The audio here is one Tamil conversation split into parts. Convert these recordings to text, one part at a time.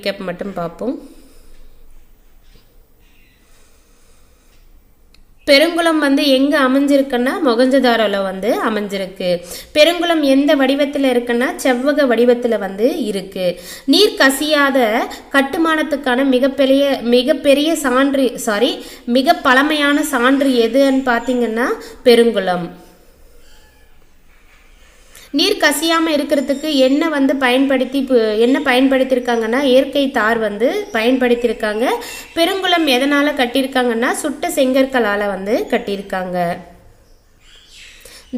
ரீகேப் மட்டும் பார்ப்போம். பெருங்குளம் வந்து எங்கே அமைஞ்சிருக்குன்னா மொகஞ்சதாரோவில் வந்து அமைஞ்சிருக்கு. பெருங்குளம் எந்த வடிவத்தில் இருக்குன்னா செவ்வக வடிவத்தில் வந்து இருக்கு. நீர் கசியாத கட்டுமானத்துக்கான மிகப்பெரிய மிக பழமையான சான்று எதுன்னு பார்த்தீங்கன்னா பெருங்குளம். நீர் கசியாமல் இருக்கிறதுக்கு என்ன வந்து பயன்படுத்தியிருக்காங்கன்னா இயற்கை தார் வந்து பயன்படுத்தியிருக்காங்க. பெருங்குளம் எதனால் கட்டியிருக்காங்கன்னா சுட்ட செங்கற்களால் வந்து கட்டியிருக்காங்க.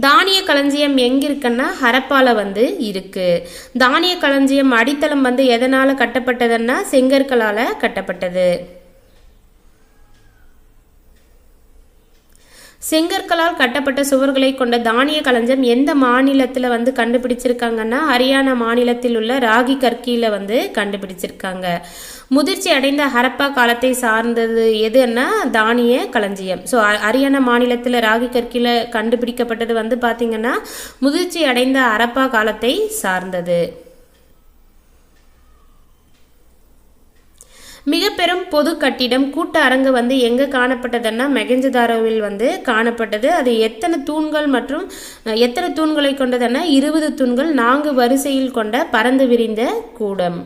தானிய களஞ்சியம் எங்கே இருக்குன்னா ஹரப்பால வந்து இருக்கு. தானிய களஞ்சியம் அடித்தளம் வந்து எதனால் கட்டப்பட்டதுன்னா செங்கற்களால் கட்டப்பட்டது. செங்கற்களால் கட்டப்பட்ட சுவர்களை கொண்ட தானிய களஞ்சியம் எந்த மாநிலத்தில் வந்து கண்டுபிடிச்சிருக்காங்கன்னா ஹரியானா மாநிலத்தில் உள்ள ராகி கற்கியில் வந்து கண்டுபிடிச்சிருக்காங்க. முதிர்ச்சி அடைந்த ஹரப்பா காலத்தை சார்ந்தது எதுன்னா தானிய களஞ்சியம். ஸோ ஹரியானா மாநிலத்தில் ராகி கற்கியில் கண்டுபிடிக்கப்பட்டது வந்து பார்த்தீங்கன்னா முதிர்ச்சி அடைந்த ஹரப்பா காலத்தை சார்ந்தது. மிக பெரும் பொது கட்டிடம் கூட்ட அரங்கு வந்து எங்கே காணப்பட்டதுன்னா மொகஞ்சதாரோவில் வந்து காணப்பட்டது. அது எத்தனை தூண்களை கொண்டதுன்னா 20 தூண்கள் 4 வரிசையில் கொண்ட பரந்து விரிந்த கூடம்.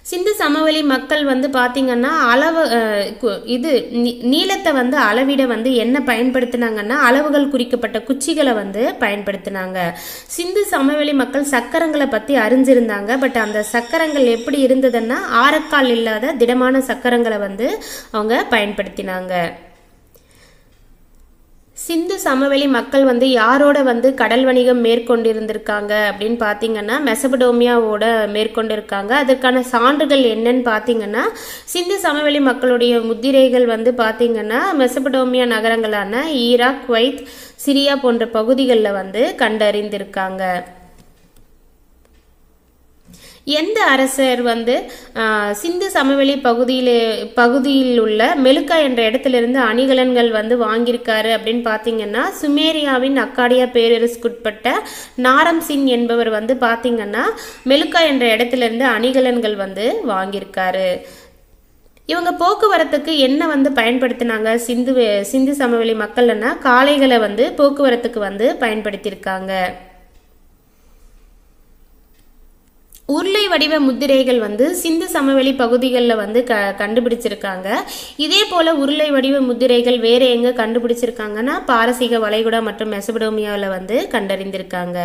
சிந்து சமவெளி மக்கள் வந்து பார்த்தீங்கன்னா நீளத்தை வந்து அளவிட வந்து என்ன பயன்படுத்தினாங்கன்னா அளவுகள் குறிக்கப்பட்ட குச்சிகளை வந்து பயன்படுத்தினாங்க. சிந்து சமவெளி மக்கள் சக்கரங்களை பற்றி அறிஞ்சிருந்தாங்க. பட் அந்த சக்கரங்கள் எப்படி இருந்ததுன்னா ஆரக்கால் இல்லாத திடமான சக்கரங்களை வந்து அவங்க பயன்படுத்தினாங்க. சிந்து சமவெளி மக்கள் வந்து யாரோட வந்து கடல் வணிகம் மேற்கொண்டிருந்திருக்காங்க அப்படின்னு பார்த்தீங்கன்னா மெசபடோமியாவோட மேற்கொண்டிருக்காங்க. அதற்கான சான்றுகள் என்னன்னு பார்த்தீங்கன்னா சிந்து சமவெளி மக்களுடைய முத்திரைகள் வந்து பார்த்தீங்கன்னா மெசபடோமியா நகரங்களான ஈராக், குவைத், சிரியா போன்ற பகுதிகளில் வந்து கண்டறிந்திருக்காங்க. எந்த அரசர் வந்து சிந்து சமவெளி பகுதியில் உள்ள மெலுக்கா என்ற இடத்திலிருந்து அணிகலன்கள் வந்து வாங்கியிருக்காரு அப்படின்னு பார்த்தீங்கன்னா சுமேரியாவின் அக்காடியா பேரரசுக்குட்பட்ட நாரம் சின் என்பவர் வந்து பார்த்தீங்கன்னா மெலுக்கா என்ற இடத்திலிருந்து அணிகலன்கள் வந்து வாங்கியிருக்காரு. இவங்க போக்குவரத்துக்கு என்ன வந்து பயன்படுத்தினாங்க சிந்து சமவெளி மக்கள்னா காளைகளை வந்து போக்குவரத்துக்கு வந்து பயன்படுத்தியிருக்காங்க. உருளை வடிவ முத்திரைகள் வந்து சிந்து சமவெளி பகுதிகளில் வந்து கண்டுபிடிச்சிருக்காங்க. இதே போல உருளை வடிவ முத்திரைகள் வேற எங்க கண்டுபிடிச்சிருக்காங்கன்னா பாரசீக வளைகுடா மற்றும் மெசபடோமியாவில் வந்து கண்டறிந்திருக்காங்க.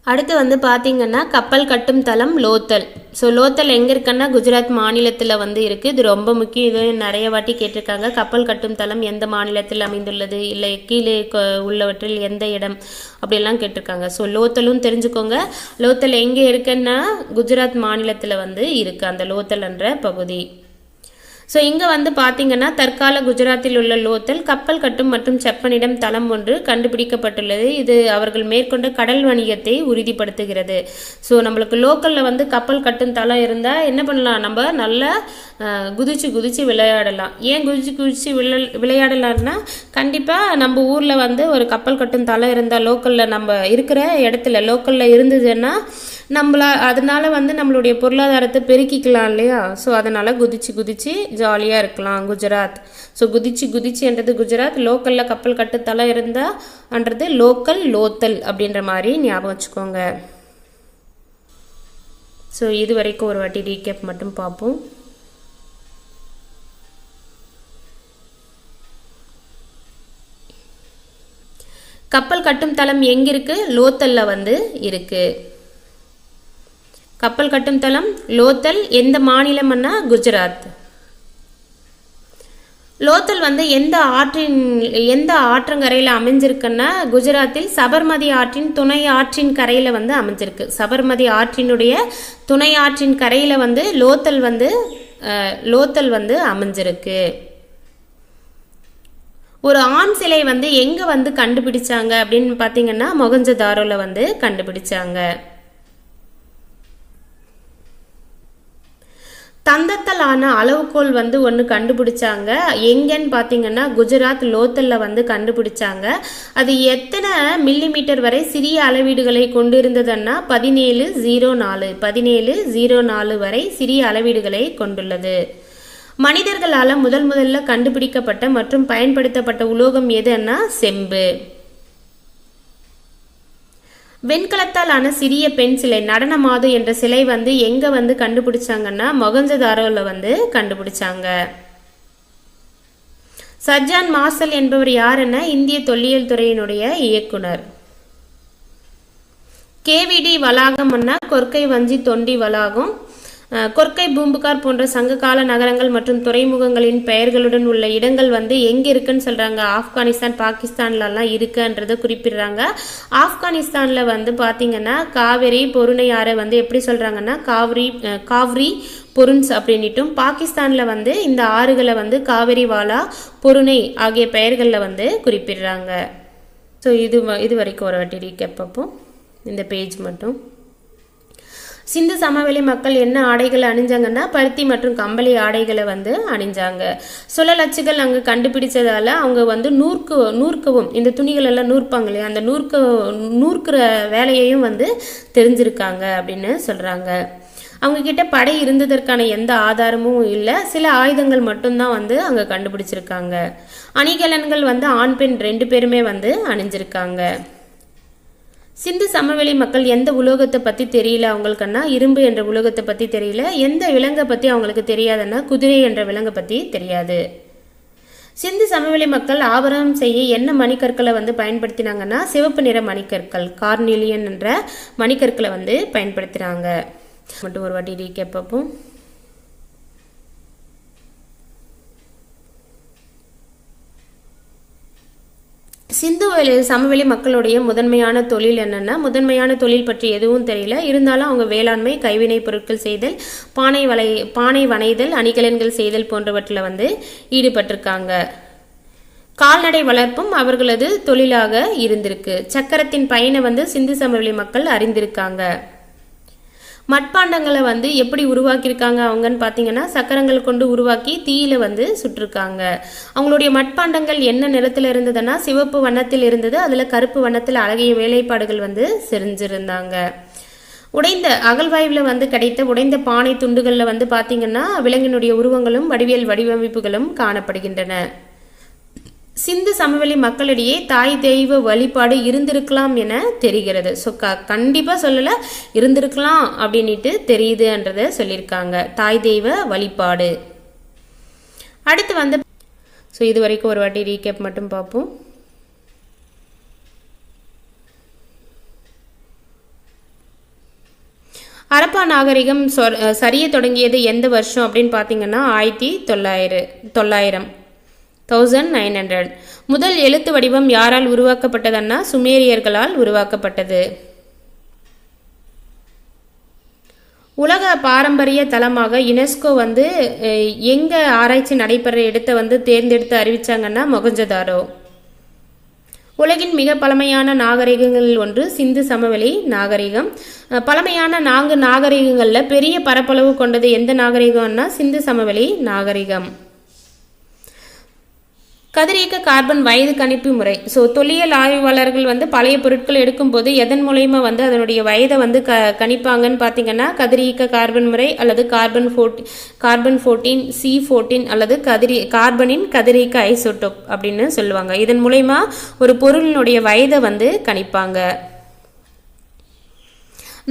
அடுத்து வந்து பார்த்தீங்கன்னா கப்பல் கட்டும் தளம் லோத்தல். ஸோ லோத்தல் எங்கே இருக்குன்னா குஜராத் மாநிலத்தில் வந்து இருக்குது. இது ரொம்ப முக்கியம். இது நிறைய வாட்டி கேட்டிருக்காங்க. கப்பல் கட்டும் தளம் எந்த மாநிலத்தில் அமைந்துள்ளது, இல்லை கீழே உள்ளவற்றில் எந்த இடம் அப்படிலாம் கேட்டிருக்காங்க. ஸோ லோத்தலும் தெரிஞ்சுக்கோங்க. லோத்தல் எங்கே இருக்குன்னா குஜராத் மாநிலத்தில் வந்து இருக்குது அந்த லோத்தல் என்ற பகுதி. ஸோ இங்கே வந்து பார்த்தீங்கன்னா தற்கால குஜராத்தில் உள்ள லோத்தல் கப்பல் கட்டும் மற்றும் செப்பனிடம் தளம் ஒன்று கண்டுபிடிக்கப்பட்டுள்ளது. இது அவர்கள் மேற்கொண்ட கடல் வணிகத்தை உறுதிப்படுத்துகிறது. ஸோ நம்மளுக்கு லோக்கலில் வந்து கப்பல் கட்டும் தளம் இருந்தால் என்ன பண்ணலாம், நம்ம நல்லா குதிச்சு விளையாடலாம். ஏன் குதிச்சு விளையாடலாம்னா கண்டிப்பாக நம்ம ஊரில் வந்து ஒரு கப்பல் கட்டும் தளம் இருந்தால் லோக்கலில் நம்ம இருக்கிற இடத்துல லோக்கலில் இருந்ததுன்னா அதனால வந்து நம்மளுடைய பொருளாதாரத்தை பெருக்கிக்கலாம் இல்லையா. ஸோ அதனால் குதிச்சு ஜாலியாக இருக்கலாம் குஜராத். ஸோ குதிச்சுன்றது குஜராத், லோக்கலில் கப்பல் கட்டுத்தளம் இருந்தான்றது லோக்கல் லோத்தல் அப்படின்ற மாதிரி ஞாபகம் வச்சுக்கோங்க. ஸோ இது வரைக்கும் ஒரு வாட்டி ரீகேப் மட்டும் பார்ப்போம். கப்பல் கட்டும் தளம் எங்கே இருக்குது, லோத்தல்ல வந்து இருக்குது. கப்பல் கட்டும் தளம் லோத்தல் எந்த மாநிலம்னா குஜராத். லோத்தல் வந்து எந்த ஆற்றங்கரையில் அமைஞ்சிருக்குன்னா குஜராத்தில் சபர்மதி ஆற்றின் துணை ஆற்றின் கரையில் வந்து அமைஞ்சிருக்கு. சபர்மதி ஆற்றினுடைய துணை ஆற்றின் கரையில் வந்து லோத்தல் வந்து அமைஞ்சிருக்கு. ஒரு ஆண் சிலை வந்து எங்கே வந்து கண்டுபிடிச்சாங்க அப்படின்னு பார்த்தீங்கன்னா மொகஞ்சதாரோவில் வந்து கண்டுபிடிச்சாங்க. தந்தத்தால் ஆன அளவுகோல் வந்து ஒன்று கண்டுபிடிச்சாங்க. எங்கன்னு பார்த்தீங்கன்னா குஜராத் லோத்தலில் வந்து கண்டுபிடிச்சாங்க. அது எத்தனை மில்லிமீட்டர் வரை சிறிய அளவீடுகளை கொண்டிருந்ததுன்னா 1704 வரை சிறிய அளவீடுகளை கொண்டுள்ளது. மனிதர்களால் முதல்ல கண்டுபிடிக்கப்பட்ட மற்றும் பயன்படுத்தப்பட்ட உலோகம் எதுன்னா செம்பு. வெண்கலத்தால் ஆன சிறிய பெண் சிலை நடனமாது என்ற சிலை வந்து எங்க வந்து கண்டுபிடிச்சாங்கன்னா மொகஞ்சதாரோவில் வந்து கண்டுபிடிச்சாங்க. சர்ஜான் மார்சல் என்பவர் யாருன்னா இந்திய தொல்லியல் துறையினுடைய இயக்குனர். கேவிடி வளாகம்னா கொர்க்கை வஞ்சி தொண்டி வளாகம். கொர்க்கை பூம்புகார் போன்ற சங்ககால நகரங்கள் மற்றும் துறைமுகங்களின் பெயர்களுடன் உள்ள இடங்கள் வந்து எங்க இருக்குன்னு சொல்றாங்க. ஆப்கானிஸ்தான் பாகிஸ்தான்லாம் இருக்குன்றத குறிப்பிடுறாங்க. ஆப்கானிஸ்தான்ல வந்து பாத்தீங்கன்னா காவிரி பொருணை ஆறை வந்து எப்படி சொல்றாங்கன்னா காவிரி பொருன்ஸ் அப்படின்னுட்டும், பாகிஸ்தான்ல வந்து இந்த ஆறுகளை வந்து காவிரி வாலா பொருணை ஆகிய பெயர்களில் வந்து குறிப்பிடுறாங்க. ஸோ இது வரைக்கும் ஒரு வாட்டி ரீகேப் பார்ப்போம். இந்த பேஜ் மட்டும். சிந்து சமவெளி மக்கள் என்ன ஆடைகளை அணிஞ்சாங்கன்னா பருத்தி மற்றும் கம்பளி ஆடைகளை வந்து அணிஞ்சாங்க. சுழலச்சுகள் அங்கே கண்டுபிடிச்சதால அவங்க வந்து நூற்கவும் இந்த துணிகள் எல்லாம் நூற்பாங்க இல்லையா, அந்த நூற்கிற வேலையையும் வந்து தெரிஞ்சிருக்காங்க அப்படின்னு சொல்றாங்க. அவங்க கிட்ட படை இருந்ததற்கான எந்த ஆதாரமும் இல்லை. சில ஆயுதங்கள் மட்டும்தான் வந்து அங்கே கண்டுபிடிச்சிருக்காங்க. அணிகலன்கள் வந்து ஆண் பெண் 2 பேருமே வந்து அணிஞ்சிருக்காங்க. சிந்து சமவெளி மக்கள் எந்த உலோகத்தை பற்றி தெரியல அவங்களுக்குன்னா இரும்பு என்ற உலோகத்தை பற்றி தெரியல. எந்த விலங்கை பற்றி அவங்களுக்கு தெரியாதுன்னா குதிரை என்ற விலங்கை பற்றி தெரியாது. சிந்து சமவெளி மக்கள் ஆபரணம் செய்ய என்ன மணிக்கற்களை வந்து பயன்படுத்தினாங்கன்னா சிவப்பு நிற மணிக்கற்கள், கார்னிலியன் என்ற மணிக்கற்களை வந்து பயன்படுத்தினாங்க. மட்டும் ஒரு வாட்டி ரீகேப் பார்ப்போம். சிந்து சமவெளி மக்களுடைய முதன்மையான தொழில் என்னன்னா, முதன்மையான தொழில் பற்றி எதுவும் தெரியல. இருந்தாலும் அவங்க வேளாண்மை, கைவினை பொருட்கள் செய்தல், பானை வனைதல், அணிகலன்கள் செய்தல் போன்றவற்றில் வந்து ஈடுபட்டிருக்காங்க. கால்நடை வளர்ப்பும் அவர்களது தொழிலாக இருந்திருக்கு. சக்கரத்தின் பயனை வந்து சிந்து சமவெளி மக்கள் அறிந்திருக்காங்க. மட்பாண்டங்களை வந்து எப்படி உருவாக்கியிருக்காங்க அவங்கன்னு பார்த்தீங்கன்னா சக்கரங்கள் கொண்டு உருவாக்கி தீயில வந்து சுட்டிருக்காங்க. அவங்களுடைய மட்பாண்டங்கள் என்ன நிறத்தில் இருந்ததுன்னா சிவப்பு வண்ணத்தில் இருந்தது. அதில் கருப்பு வண்ணத்தில் அழகிய வேலைப்பாடுகள் வந்து செஞ்சிருந்தாங்க. உடைந்த அகழ்வாய்வில் வந்து கிடைத்த உடைந்த பானை துண்டுகளில் வந்து பார்த்தீங்கன்னா விலங்கினுடைய உருவங்களும் வடிவமைப்புகளும் காணப்படுகின்றன. சிந்து சமவெளி மக்களிடையே தாய் தெய்வ வழிபாடு இருந்திருக்கலாம் என தெரிகிறது. ஸோ கண்டிப்பாக சொல்லலை, இருந்திருக்கலாம் அப்படின்ட்டு தெரியுதுன்றதை சொல்லியிருக்காங்க. தாய் தெய்வ வழிபாடு. அடுத்து வந்து ஸோ இது வரைக்கும் ஒரு வாட்டி ரீகேப் மட்டும் பார்ப்போம். ஹரப்பா நாகரிகம் சரிய தொடங்கியது எந்த வருஷம் அப்படின்னு பார்த்தீங்கன்னா 1900. முதல் எழுத்து வடிவம் யாரால் உருவாக்கப்பட்டதுன்னா சுமேரியர்களால் உருவாக்கப்பட்டது. உலக பாரம்பரிய தலமாக யுனெஸ்கோ வந்து எங்க ஆராய்ச்சி நடைபெற இடத்தை வந்து தேர்ந்தெடுத்து அறிவிச்சாங்கன்னா மொகஞ்சதாரோ. உலகின் மிக பழமையான நாகரிகங்களில் ஒன்று சிந்து சமவெளி நாகரிகம். பழமையான 4 நாகரிகங்களில் பெரிய பரப்பளவு கொண்டது எந்த நாகரிகம்னா சிந்து சமவெளி நாகரிகம். கதிரியக்க கார்பன் வயது கணிப்பு முறை. ஸோ தொல்லியல் ஆய்வாளர்கள் வந்து பழைய பொருட்கள் எடுக்கும்போது எதன் மூலயமா வந்து அதனுடைய வயதை வந்து கணிப்பாங்கன்னு பார்த்தீங்கன்னா கதிரியக்க கார்பன் முறை அல்லது கார்பன் 14 C14 அல்லது கார்பனின் கதிரியக்க ஐசோடோப் அப்படின்னு சொல்லுவாங்க. இதன் மூலயமா ஒரு பொருளினுடைய வயதை வந்து கணிப்பாங்க.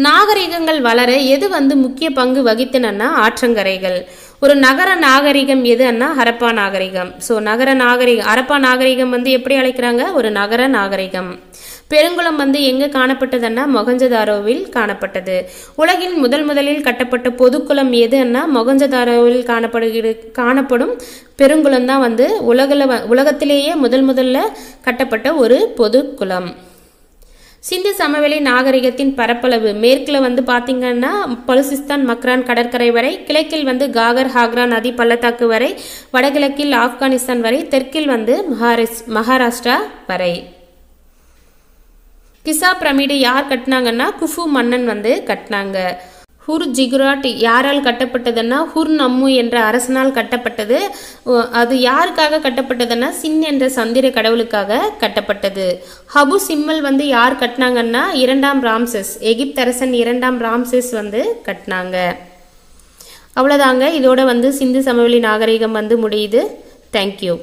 நாகரிகங்கள் வளர எது வந்து முக்கிய பங்கு வகித்தனன்னா ஆற்றங்கரைகள். ஒரு நகர நாகரிகம் எதுன்னா ஹரப்பா நாகரிகம். ஸோ ஹரப்பா நாகரிகம் வந்து எப்படி அழைக்கிறாங்க, ஒரு நகர நாகரிகம். பெருங்குளம் வந்து எங்க காணப்பட்டதுன்னா மொகஞ்சதாரோவில் காணப்பட்டது. உலகில் முதலில் கட்டப்பட்ட பொதுக்குளம் எதுன்னா மொகஞ்சதாரோவில் காணப்படும் பெருங்குளம் தான் வந்து உலகத்திலேயே முதல்ல கட்டப்பட்ட ஒரு பொதுக்குளம். சிந்து சமவெளி நாகரிகத்தின் பரப்பளவு மேற்கில் வந்து பார்த்தீங்கன்னா பலுசிஸ்தான் மக்ரான் கடற்கரை வரை, கிழக்கில் வந்து காகர் ஹாக்ரா நதி பள்ளத்தாக்கு வரை, வடகிழக்கில் ஆப்கானிஸ்தான் வரை, தெற்கில் வந்து மகாராஷ்டிரா வரை. கிசா பிரமிடு யார் கட்டினாங்கன்னா குஃபு மன்னன் வந்து கட்டினாங்க. ஹுர் ஜிகுராட் யாரால் கட்டப்பட்டதுன்னா ஹுர் நம்மு என்ற அரசனால் கட்டப்பட்டது. அது யாருக்காக கட்டப்பட்டதுன்னா சின் என்ற சந்திர கடவுளுக்காக கட்டப்பட்டது. ஹபு சிம்மல் வந்து யார் கட்டினாங்கன்னா 2ஆம் ராம்சஸ், எகிப்து அரசன் 2ஆம் ராம்சஸ் வந்து கட்டினாங்க. அவ்வளோதாங்க. இதோட வந்து சிந்து சமவெளி நாகரிகம் வந்து முடியுது. தேங்க்யூ.